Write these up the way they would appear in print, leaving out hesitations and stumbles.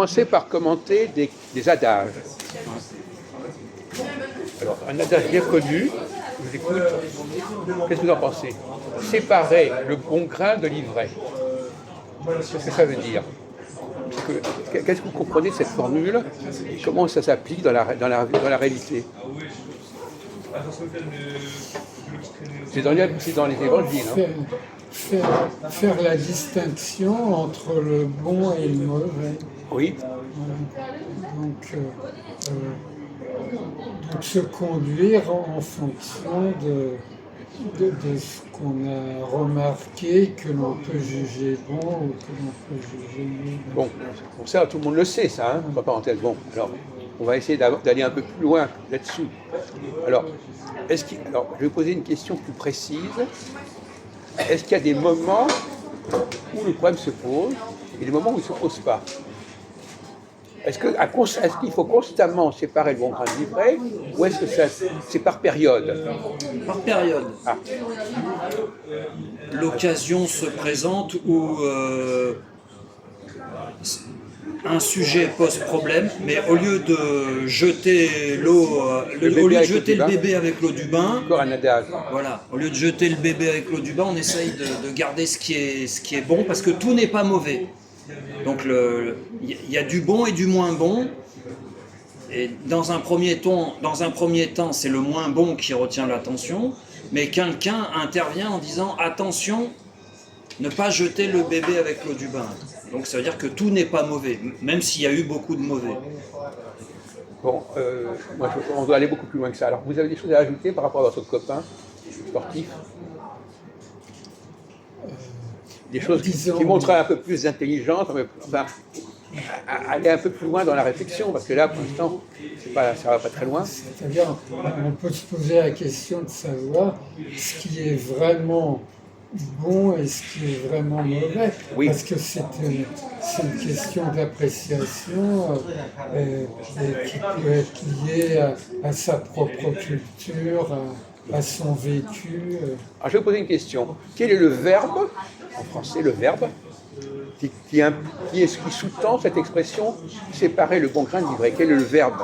commencer par commenter des adages. Alors, un adage bien connu, je vous écoute. Qu'est-ce que vous en pensez? Séparer le bon grain de l'ivraie. Qu'est-ce que ça veut dire? Qu'est-ce que vous comprenez de cette formule? Comment ça s'applique dans la réalité? C'est dans les évangiles. Faire la distinction entre le bon et le mauvais. Oui. Donc, se conduire en fonction de ce qu'on a remarqué, que l'on peut juger bon ou que l'on peut juger mauvais. Bon, ça, tout le monde le sait, ça, hein, entre parenthèses. Bon, alors, on va essayer d'aller un peu plus loin là-dessus. Alors, je vais poser une question plus précise. Est-ce qu'il y a des moments où le problème se pose et des moments où il ne se pose pas? Est-ce qu'il faut constamment séparer le bon grain de l'ivraie ou est-ce que c'est par période? Par période. Ah. L'occasion se présente où un sujet pose problème, mais au lieu de jeter le bébé avec l'eau du bain, encore un adage. Voilà, au lieu de jeter le bébé avec l'eau du bain, on essaye de garder ce qui est bon, parce que tout n'est pas mauvais. Donc il y a du bon et du moins bon. Et dans un premier temps, c'est le moins bon qui retient l'attention, mais quelqu'un intervient en disant attention, ne pas jeter le bébé avec l'eau du bain. Donc ça veut dire que tout n'est pas mauvais, même s'il y a eu beaucoup de mauvais. Bon, on doit aller beaucoup plus loin que ça. Alors, vous avez des choses à ajouter par rapport à votre copain sportif? Des choses qui montrent un peu plus d'intelligence, enfin, aller un peu plus loin dans la réflexion, parce que là, pour l'instant, ça va pas très loin. C'est-à-dire, on peut se poser la question de savoir ce qui est vraiment bon et ce qui est vraiment mauvais. Oui. Parce que c'est une question d'appréciation qui peut être liée à sa propre culture, à son vécu. Alors, je vais vous poser une question. Quel est le verbe, en français, le verbe, qui sous-tend cette expression « séparer le bon grain de l'ivraie ». Quel est le verbe?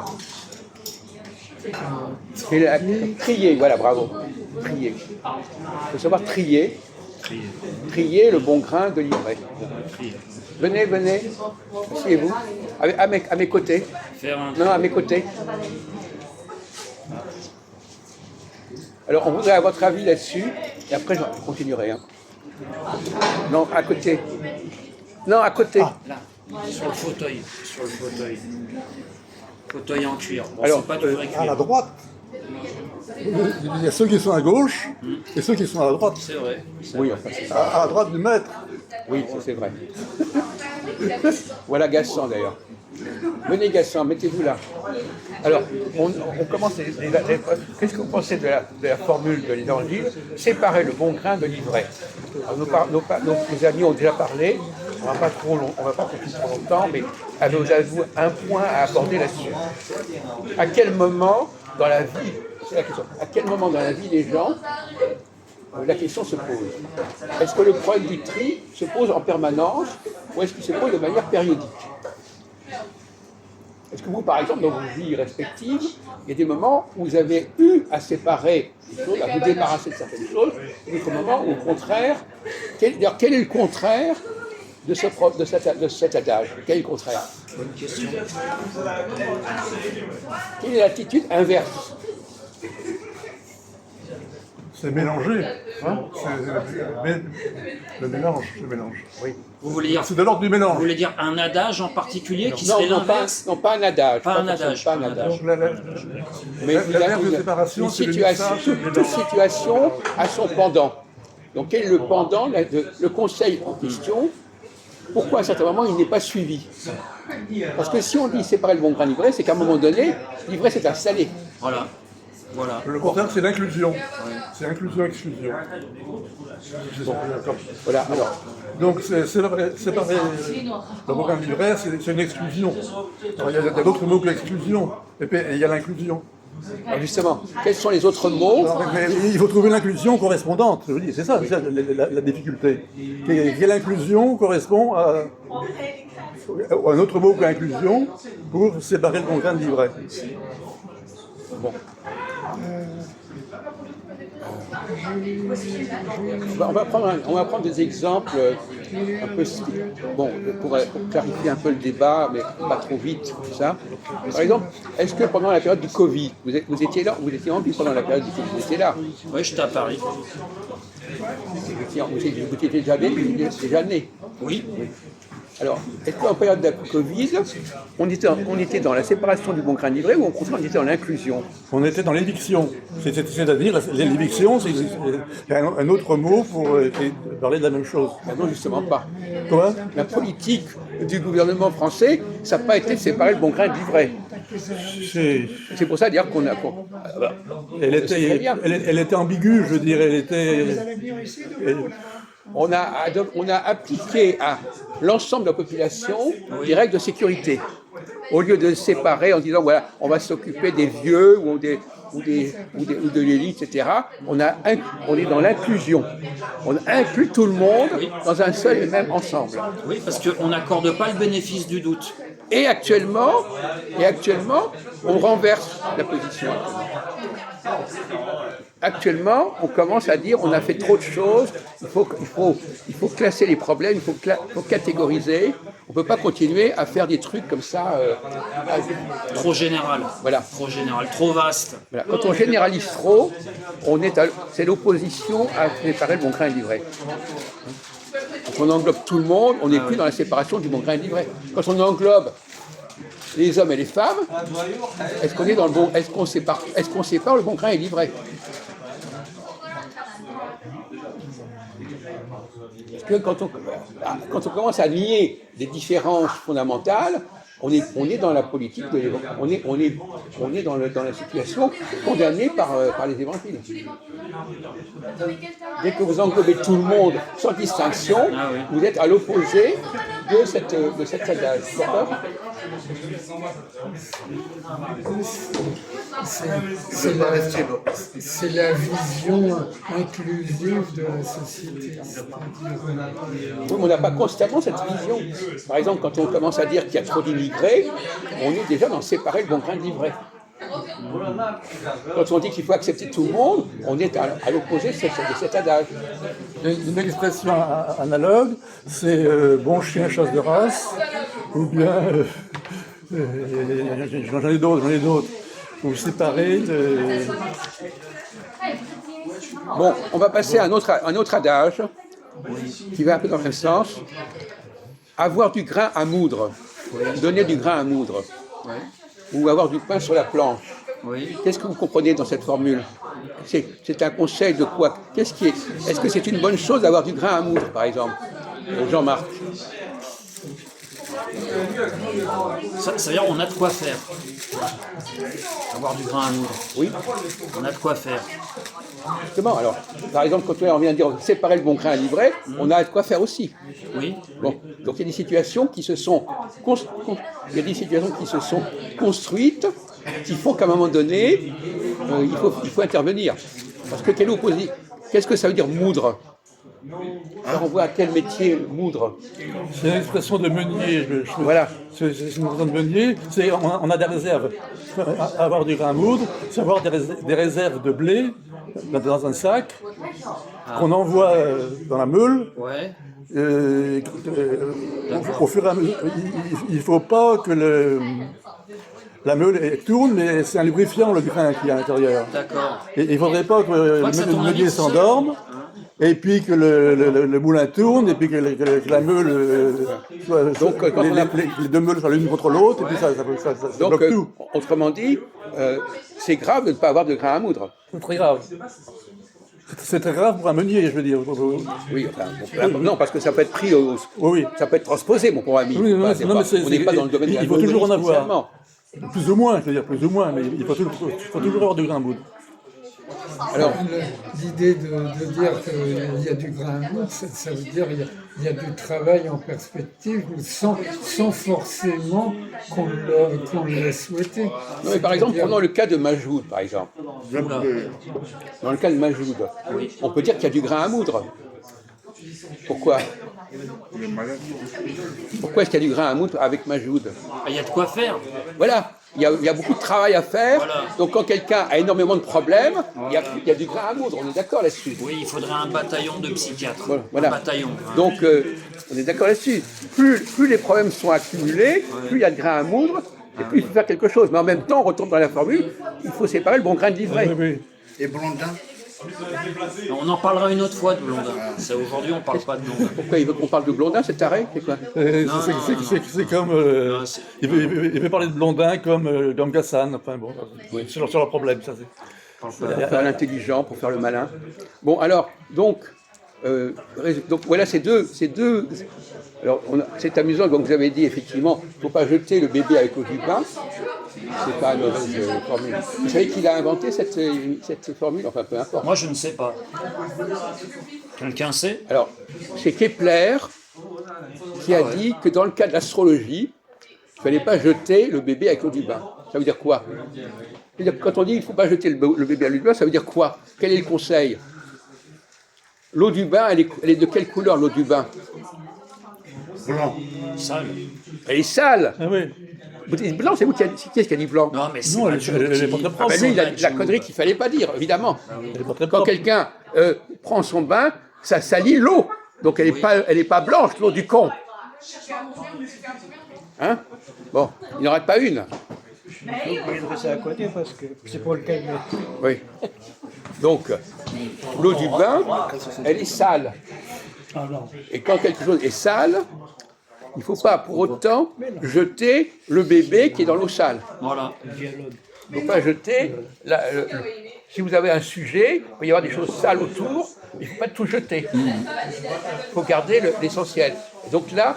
Trier, voilà, bravo. Trier. Il faut savoir trier. Trier le bon grain de l'ivraie. Venez, asseyez-vous. À mes côtés. Non, à mes côtés. Alors, on voudrait avoir votre avis là-dessus, et après, je continuerai. Hein. Non, à côté. Non, à côté. Ah, là, sur le fauteuil. Fauteuil en cuir. Bon, alors, c'est pas du vrai cuir. À la droite. Il y a ceux qui sont à gauche et ceux qui sont à la droite. C'est vrai. Oui, enfin, c'est ça. À la droite du maître. Oui, ça c'est vrai. Voilà Gassan d'ailleurs. Venez Gassan, mettez-vous là. Alors, on commence. Qu'est-ce que vous pensez de la formule de l'évangile? Séparer le bon grain de l'ivraie. Nos amis ont déjà parlé. On ne va pas continuer trop longtemps, mais avez-vous un point à aborder là-dessus? À quel moment dans la vie, c'est la question, à quel moment dans la vie des gens la question se pose? Est-ce que le problème du tri se pose en permanence ou est-ce qu'il se pose de manière périodique? Est-ce que vous, par exemple, dans vos vies respectives, il y a des moments où vous avez eu à séparer des choses, à vous débarrasser de certaines choses, et d'autres moments où, au contraire, quel est le contraire de cet adage? Quel est le contraire? Bonne question. Quelle est l'attitude inverse? C'est mélangé. Hein, le mélange. Oui. Vous voulez dire, C'est de l'ordre du mélange. vous voulez dire un adage en particulier qui Non, serait l'inverse? non, pas un adage. Pas un adage. Pas un adage. Donc Mais l'ère de séparation, une c'est le situation, mixage, c'est le toute mélange. situation a son pendant. Donc quel est le pendant, le conseil en question? Pourquoi à un certain moment il n'est pas suivi? Parce que si on dit séparer le bon grain de l'ivraie, c'est qu'à un moment donné, l'ivraie s'est installée. Voilà. Le contraire, c'est l'inclusion. C'est inclusion-exclusion. Voilà, alors. Donc, séparer le bon grain de l'ivraie, c'est une exclusion. Alors, il y a d'autres mots que l'exclusion. Et puis, il y a l'inclusion. Alors justement, quels sont les autres mots? Mais il faut trouver l'inclusion correspondante. Je vous dis, c'est ça la difficulté. Quelle inclusion correspond à un autre mot que inclusion pour séparer le bon grain de l'ivraie. Bon. On va prendre des exemples un peu bon, pour clarifier un peu le débat, mais pas trop vite, tout ça. Par exemple, est-ce que pendant la période du Covid, vous étiez là, vous étiez en vie pendant la période du Covid, vous étiez là? Oui, j'étais à Paris. Vous étiez déjà né? Oui. Alors, est-ce qu'en période de Covid, on était dans la séparation du bon grain de l'ivraie ou au contraire on était dans l'inclusion? On était dans l'éviction. C'est-à-dire, l'éviction, c'est un autre mot pour parler de la même chose. Ben non, justement pas. Quoi? La politique du gouvernement français, ça n'a pas été de séparer le bon grain de l'ivraie. C'est pour ça dire qu'on a... Elle était ambiguë, je dirais. On a appliqué à l'ensemble de la population des règles de sécurité. Au lieu de séparer en disant, voilà, on va s'occuper des vieux ou de l'élite, etc., on est dans l'inclusion. On inclut tout le monde dans un seul et même ensemble. Oui, parce qu'on n'accorde pas le bénéfice du doute. Et actuellement, on renverse la position. Actuellement, on commence à dire on a fait trop de choses, il faut classer les problèmes, il faut catégoriser. On ne peut pas continuer à faire des trucs comme ça. Trop général. Voilà. Trop général, trop vaste. Voilà. Quand on généralise trop, c'est l'opposition à séparer le bon grain et l'ivraie. Quand on englobe tout le monde, on n'est plus dans la séparation du bon grain et l'ivraie. Quand on englobe les hommes et les femmes, est-ce qu'on est dans le bon, est-ce qu'on sépare le bon grain et l'ivraie? Parce que quand on commence à nier des différences fondamentales, on est dans la politique on est dans la situation condamnée par les évangiles. Dès que vous englobez tout le monde sans distinction, vous êtes à l'opposé de cette adage. D'accord ? C'est la vision inclusive de la société. Oui, mais on n'a pas constamment cette vision. Par exemple, quand on commence à dire qu'il y a trop d'immigrés, on est déjà dans séparer le bon grain de l'ivraie. Quand on dit qu'il faut accepter tout le monde, on est à l'opposé de cet adage. Une expression analogue, c'est bon chien chasse de race, ou bien j'en ai d'autres. Vous séparez Bon, on va passer à un autre adage qui va un peu dans le même sens. Avoir du grain à moudre, donner du grain à moudre, ou avoir du pain sur la planche. Qu'est-ce que vous comprenez dans cette formule? C'est un conseil de quoi? Est-ce que c'est une bonne chose d'avoir du grain à moudre, par exemple? Jean-Marc. Ça veut dire qu'on a de quoi faire. Avoir du grain à moudre. Oui. On a de quoi faire. Justement, alors, par exemple, quand on vient de dire séparer le bon grain à l'ivraie, on a de quoi faire aussi. Oui. Bon, donc il y a des situations qui se sont construites, qui font qu'à un moment donné, il faut intervenir. Parce que qu'est-ce que ça veut dire moudre? Alors on voit à quel métier moudre? C'est une expression de meunier. Voilà. C'est une expression de meunier. On a des réserves. Avoir du grain à moudre, c'est avoir des réserves de blé dans un sac qu'on envoie dans la meule. Ouais. Au fur et à mesure, il ne faut pas que la meule tourne, mais c'est un lubrifiant le grain qui est à l'intérieur. D'accord. Et il ne faudrait pas que le meunier s'endorme. Et puis que le moulin tourne, et puis que la meule soit. Donc, les deux meules soient l'une contre l'autre, et puis ça bloque tout. Autrement dit, c'est grave de ne pas avoir de grain à moudre. C'est très grave. C'est très grave pour un meunier, je veux dire. Oui, enfin, non, parce que ça peut être pris ça peut être transposé, mon pauvre ami. Oui, on n'est pas dans le domaine de la il faut toujours en avoir. spécialement. Plus ou moins, mais il faut toujours avoir du grain à moudre. Alors, l'idée de dire qu'il y a du grain à moudre, ça veut dire qu'il y a du travail en perspective sans forcément qu'on l'ait souhaité. Non, mais par exemple, prenons le cas de Majoud, par exemple. Dans le cas de Majoud, on peut dire qu'il y a du grain à moudre. Pourquoi? Pourquoi est-ce qu'il y a du grain à moudre avec Majoud? Il y a de quoi faire. Voilà, il y a beaucoup de travail à faire. Voilà. Donc quand quelqu'un a énormément de problèmes, il y a du grain à moudre, on est d'accord là-dessus. Oui, il faudrait un bataillon de psychiatres. Voilà. Un bataillon. Donc on est d'accord là-dessus. Plus les problèmes sont accumulés, plus il y a de grain à moudre, et plus il faut faire quelque chose. Mais en même temps, on retourne dans la formule, il faut séparer le bon grain de l'ivraie. Et Blondin? On en parlera une autre fois de Blondin. Aujourd'hui, on ne parle pas de Blondin. Pourquoi il veut qu'on parle de Blondin, c'est taré? C'est quoi? C'est comme. Il veut parler de Blondin comme Gamgassan, enfin bon, sur leur problème, ça c'est. Pour faire l'intelligent, pour faire le malin. Bon, alors, donc voilà ces deux. Alors, c'est amusant, comme vous avez dit, effectivement, il ne faut pas jeter le bébé avec l'eau du bain. C'est pas une mauvaise formule. Vous savez qui a inventé cette formule? Enfin, peu importe. Moi, je ne sais pas. Quelqu'un sait? Alors, c'est Kepler qui a dit que dans le cas de l'astrologie, il ne fallait pas jeter le bébé avec l'eau du bain. Ça veut dire quoi? C'est-à-dire, quand on dit qu'il ne faut pas jeter le bébé avec l'eau du bain, ça veut dire quoi? Quel est le conseil? L'eau du bain, elle est de quelle couleur, l'eau du bain? Blanc. Sale. Elle est sale. Ah oui. Vous dites blanc, c'est vous qui a dit blanc? Non, mais c'est Non, pas elle toujours est pas qui- très Ah propre. ben lui, il a dit la connerie qu'il ne fallait pas dire, évidemment. Elle est pas très Quand propre. quelqu'un prend son bain, ça salit l'eau. Donc elle n'est pas blanche, l'eau du con. Hein? Bon, il n'en rate pas une. Vous pouvez le rester à côté parce que c'est pour le calmer. Oui. Donc, l'eau du bain, elle est sale. Ah non. Et quand quelque chose est sale, il ne faut pas pour autant jeter le bébé qui est dans l'eau sale. Voilà. Il ne faut pas jeter. Si vous avez un sujet, il peut y avoir des choses sales autour, il ne faut pas tout jeter. Il faut garder l'essentiel. Et donc là,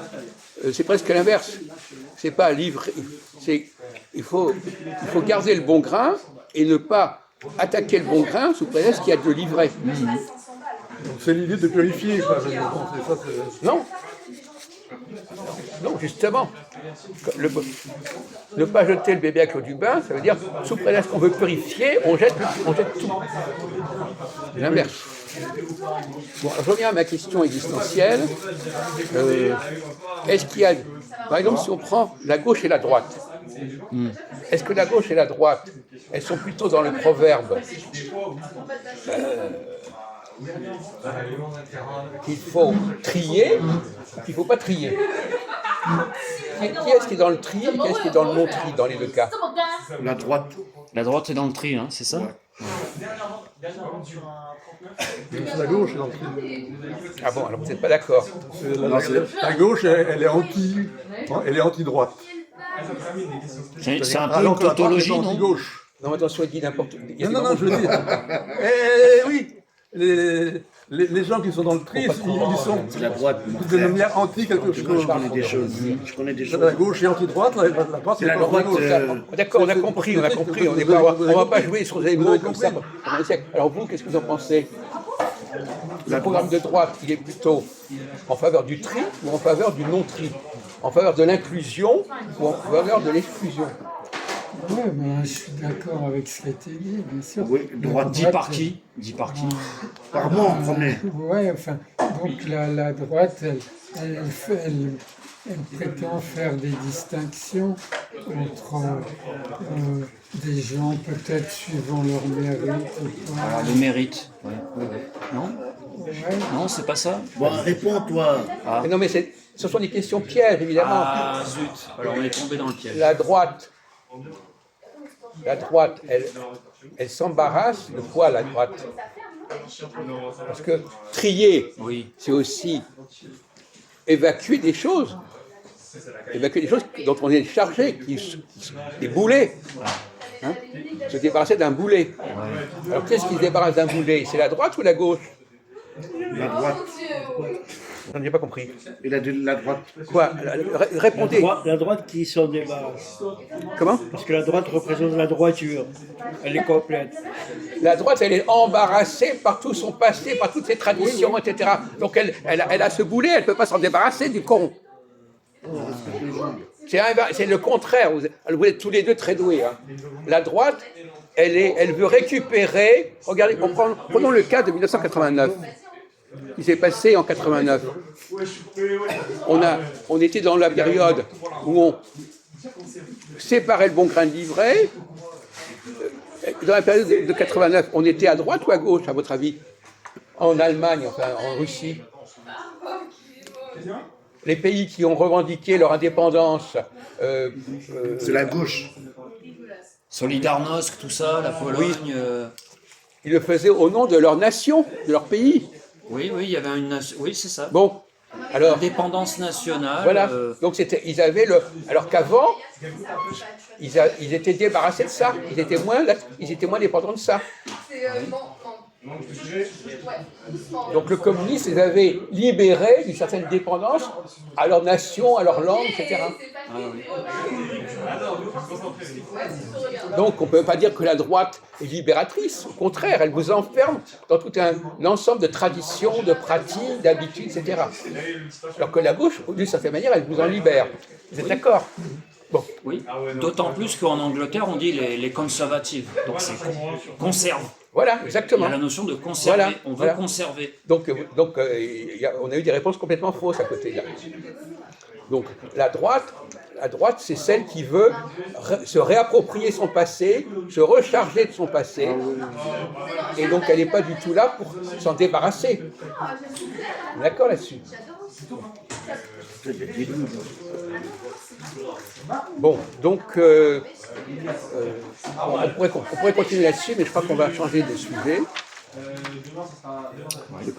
c'est presque l'inverse. C'est pas livrer. Il faut garder le bon grain et ne pas attaquer le bon grain sous prétexte qu'il y a de l'ivraie. Donc, c'est l'idée de purifier, quoi. Non. Non, justement. Ne pas jeter le bébé avec l'eau du bain, ça veut dire, sous prétexte qu'on veut purifier, on jette tout. C'est l'inverse. Bon, alors, je reviens à ma question existentielle. Est-ce qu'il y a, par exemple, si on prend la gauche et la droite, est-ce que la gauche et la droite, elles sont plutôt dans le proverbe qu'il faut trier ou qu'il ne faut pas trier? Qui est-ce qui est dans le tri et qui est-ce qui est dans le non-tri dans les deux cas? La droite. La droite est dans le tri, hein, c'est ça? C'est la gauche, donc. Ah bon, alors vous n'êtes pas d'accord. La gauche, elle est anti-droite. C'est un peu Alors une que la droite est tautologie, non? anti-gauche. Non, attention, il dit n'importe quoi. Non, je veux dire. Oui, les gens qui sont dans le tri, ils sont C'est la droite. de manière anti quelque chose. Je connais des choses. Je connais des choses. La gauche est anti-droite, la droite C'est la pas droite. anti-gauche. D'accord, on a compris. On ne va pas jouer sur des mots comme ça pendant des siècles. Alors vous, qu'est-ce que vous en pensez? Le programme de droite, il est plutôt en faveur du tri ou en faveur du non-tri? En faveur de l'inclusion ou en faveur de l'exclusion? Oui, je suis d'accord avec ce qui a été dit, bien sûr. Oui, droite. Dit par qui? Dit par qui? Par moi en premier. Oui, enfin, donc la droite, elle prétend faire des distinctions entre des gens peut-être suivant leur mérite ou pas. Alors, le mérite. Ouais. Non? Ouais. Non, c'est pas ça? Bon, réponds-toi. Mais non, mais ce sont des questions pièges, évidemment. Ah, zut. Alors, on est tombé dans le piège. La droite, elle s'embarrasse de quoi, la droite? Parce que trier, Oui. c'est aussi évacuer des choses. Évacuer des choses dont on est chargé, des boulets. Hein? Se débarrasser d'un boulet. Alors qu'est-ce qui se débarrasse d'un boulet? C'est la droite ou la gauche? La droite. Je n'ai pas compris. Il a dit la droite. Quoi? Répondez. La droite qui s'en débarrasse. Comment? Parce que la droite représente la droiture. Elle est complète. La droite, elle est embarrassée par tout son passé, par toutes ses traditions, etc. Donc elle a ce boulet, elle ne peut pas s'en débarrasser du con. C'est le contraire. Vous êtes tous les deux très doués. Hein. La droite, elle veut récupérer. Regardez, prenons le cas de 1989. qui s'est passé en 89. On était dans la période où on séparait le bon grain de l'ivraie. Dans la période de 89, on était à droite ou à gauche, à votre avis? En Allemagne, enfin en Russie. Les pays qui ont revendiqué leur indépendance. C'est la gauche. Solidarnosc, tout ça, la Pologne. Ils le faisaient au nom de leur nation, de leur pays. Oui, il y avait une nation. Oui, c'est ça. Bon, alors. Indépendance nationale. Voilà. Donc ils avaient le. Alors qu'avant, ils étaient débarrassés de ça. Ils étaient moins dépendants de ça. Donc le communisme les avait libérés d'une certaine dépendance à leur nation, à leur langue, etc. Donc on ne peut pas dire que la droite est libératrice. Au contraire, elle vous enferme dans tout un ensemble de traditions, de pratiques, d'habitudes, etc. Alors que la gauche, d'une certaine manière, elle vous en libère. Vous êtes d'accord? Bon. Oui, d'autant plus qu'en Angleterre, on dit les conservatives. Donc c'est conserve. Voilà, Il y exactement. a la notion de conserver. Voilà, On veut voilà. conserver. Donc on a eu des réponses complètement fausses à côté là. Donc la droite, c'est celle qui veut se réapproprier son passé, se recharger de son passé, et donc elle n'est pas du tout là pour s'en débarrasser. D'accord là-dessus? Bon, donc on pourrait continuer là-dessus, mais je crois qu'on va changer de sujet.